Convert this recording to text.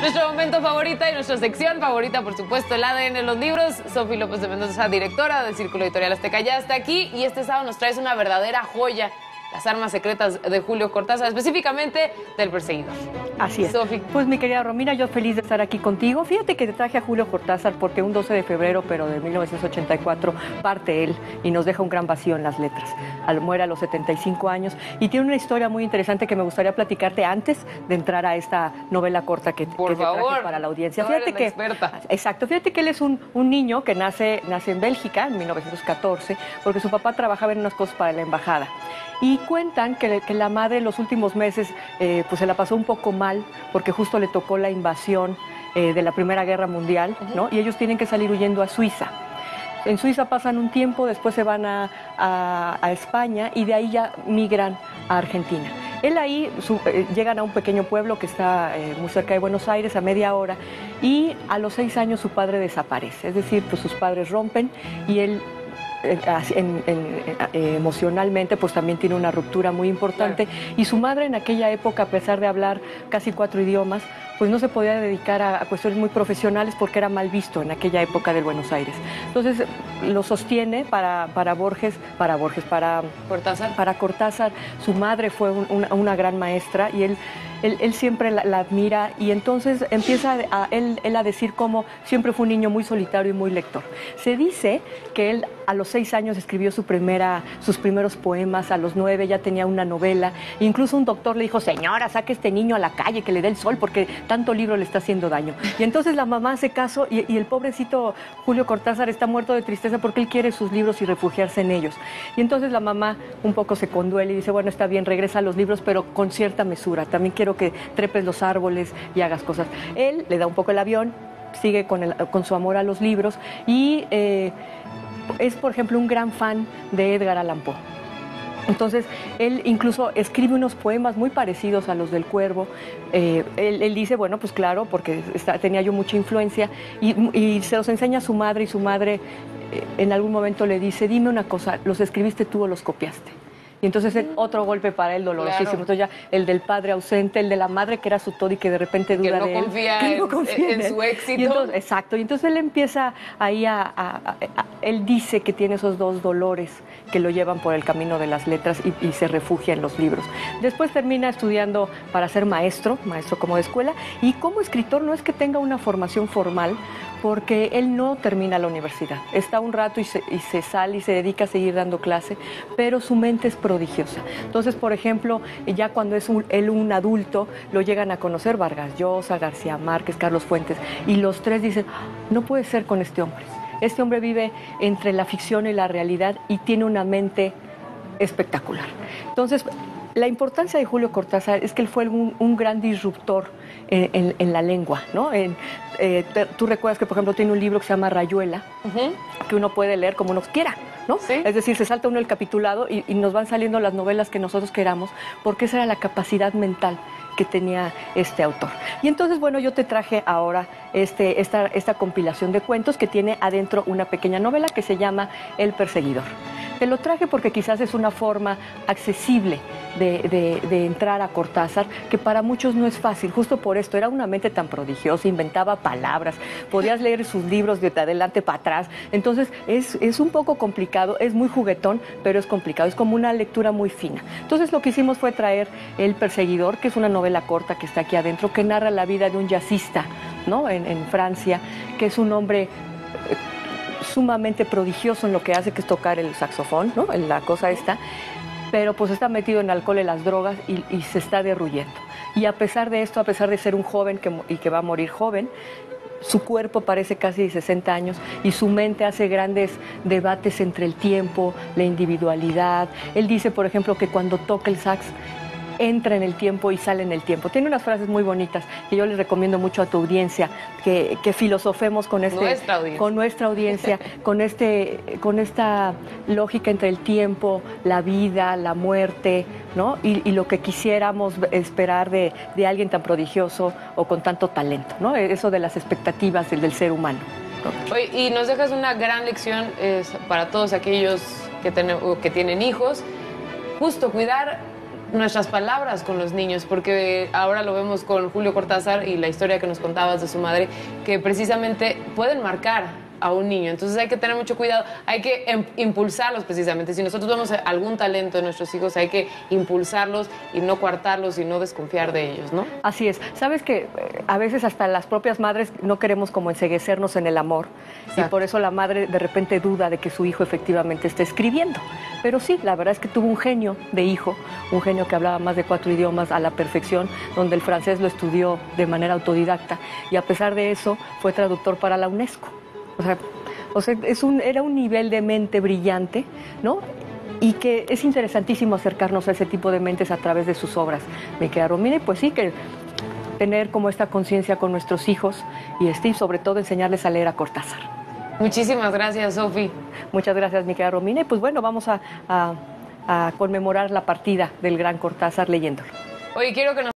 Nuestro momento favorita y nuestra sección favorita, por supuesto, el ADN en los libros. Sofi López de Mendoza, directora del Círculo Editorial Azteca, ya está aquí y este sábado nos traes una verdadera joya. Las armas secretas de Julio Cortázar, específicamente del Perseguidor. Así es. Sofi. Pues mi querida Romina, yo feliz de estar aquí contigo. Fíjate que te traje a Julio Cortázar porque un 12 de febrero, pero de 1984, parte él y nos deja un gran vacío en las letras. Muere a los 75 años y tiene una historia muy interesante que me gustaría platicarte antes de entrar a esta novela corta que te traje para la audiencia. Fíjate que experta. Exacto, fíjate que él es un niño que nace en Bélgica en 1914 porque su papá trabajaba en unas cosas para la embajada. Y cuentan que la madre en los últimos meses pues se la pasó un poco mal porque justo le tocó la invasión de la Primera Guerra Mundial, ¿no? Y ellos tienen que salir huyendo a Suiza. En Suiza pasan un tiempo, después se van a España y de ahí ya migran a Argentina. Él ahí llegan a un pequeño pueblo que está muy cerca de Buenos Aires, a media hora, y a los 6 años su padre desaparece. Es decir, pues sus padres rompen y él emocionalmente pues también tiene una ruptura muy importante. Claro. Y su madre en aquella época, a pesar de hablar casi 4 idiomas, pues no se podía dedicar a cuestiones muy profesionales porque era mal visto en aquella época del Buenos Aires. Entonces lo sostiene para Cortázar. Su madre fue una gran maestra y él siempre la admira y entonces empieza él a decir cómo siempre fue un niño muy solitario y muy lector. Se dice que él a los 6 años escribió sus primeros poemas, a los 9 ya tenía una novela, incluso un doctor le dijo: señora, saque a este niño a la calle, que le dé el sol porque tanto libro le está haciendo daño. Y entonces la mamá hace caso y el pobrecito Julio Cortázar está muerto de tristeza porque él quiere sus libros y refugiarse en ellos. Y entonces la mamá un poco se conduele y dice: bueno, está bien, regresa a los libros, pero con cierta mesura, también quiero que trepes los árboles y hagas cosas. Él le da un poco el avión, sigue con su amor a los libros y es, por ejemplo, un gran fan de Edgar Allan Poe. Entonces, él incluso escribe unos poemas muy parecidos a los del Cuervo. Él dice, bueno, pues claro, porque tenía yo mucha influencia, y se los enseña a su madre, y su madre en algún momento le dice: dime una cosa, ¿los escribiste tú o los copiaste? Y entonces otro golpe para él dolorosísimo. Claro. Entonces ya el del padre ausente, el de la madre que era su todo y que de repente duda de él. Que no confía en su éxito. Y entonces, exacto. Y entonces él empieza ahí él dice que tiene esos 2 dolores que lo llevan por el camino de las letras y se refugia en los libros. Después termina estudiando para ser maestro como de escuela, y como escritor no es que tenga una formación formal, porque él no termina la universidad. Está un rato y se sale y se dedica a seguir dando clase, pero su mente es prodigiosa. Entonces, por ejemplo, ya cuando es él un adulto, lo llegan a conocer Vargas Llosa, García Márquez, Carlos Fuentes, y los 3 dicen: no puede ser con este hombre. Este hombre vive entre la ficción y la realidad y tiene una mente espectacular. Entonces, la importancia de Julio Cortázar es que él fue un gran disruptor en la lengua, ¿no? Tú recuerdas que, por ejemplo, tiene un libro que se llama Rayuela, que uno puede leer como uno quiera, ¿no? ¿Sí? Es decir, se salta uno el capitulado y nos van saliendo las novelas que nosotros queramos, porque esa era la capacidad mental que tenía este autor. Y entonces, bueno, yo te traje ahora esta compilación de cuentos que tiene adentro una pequeña novela que se llama El Perseguidor. Te lo traje porque quizás es una forma accesible de entrar a Cortázar, que para muchos no es fácil. Justo por esto, era una mente tan prodigiosa, inventaba palabras, podías leer sus libros de adelante para atrás. Entonces es un poco complicado, es muy juguetón, pero es complicado, es como una lectura muy fina. Entonces lo que hicimos fue traer El Perseguidor, que es una novela corta que está aquí adentro, que narra la vida de un jazzista, ¿no? en Francia, que es un hombre sumamente prodigioso en lo que hace, que es tocar el saxofón, ¿no? En la cosa esta, pero pues está metido en alcohol y las drogas y se está derruyendo. Y a pesar de esto, a pesar de ser un joven que va a morir joven, su cuerpo parece casi de 60 años y su mente hace grandes debates entre el tiempo, la individualidad. Él dice, por ejemplo, que cuando toca el sax, entra en el tiempo y sale en el tiempo. Tiene unas frases muy bonitas que yo les recomiendo mucho a tu audiencia, que filosofemos con nuestra audiencia, con esta lógica entre el tiempo, la vida, la muerte, ¿no? Y lo que quisiéramos esperar de alguien tan prodigioso o con tanto talento, ¿no? Eso de las expectativas del ser humano, ¿no? Oye, y nos dejas una gran lección para todos aquellos que tienen hijos, justo cuidar nuestras palabras con los niños, porque ahora lo vemos con Julio Cortázar y la historia que nos contabas de su madre, que precisamente pueden marcar a un niño. Entonces hay que tener mucho cuidado, hay que impulsarlos precisamente. Si nosotros vemos algún talento en nuestros hijos, hay que impulsarlos y no coartarlos y no desconfiar de ellos, ¿no? Así es. Sabes que a veces hasta las propias madres no queremos como enceguecernos en el amor. Exacto. Y por eso la madre de repente duda de que su hijo efectivamente esté escribiendo. Pero sí, la verdad es que tuvo un genio de hijo, un genio que hablaba más de 4 idiomas a la perfección, donde el francés lo estudió de manera autodidacta y a pesar de eso fue traductor para la UNESCO. O sea era un nivel de mente brillante, ¿no? Y que es interesantísimo acercarnos a ese tipo de mentes a través de sus obras. Me queda Romina, y pues sí, que tener como esta conciencia con nuestros hijos y sobre todo enseñarles a leer a Cortázar. Muchísimas gracias, Sofi. Muchas gracias, mi querida Romina. Y pues bueno, vamos a conmemorar la partida del gran Cortázar leyéndolo. Oye, quiero que nos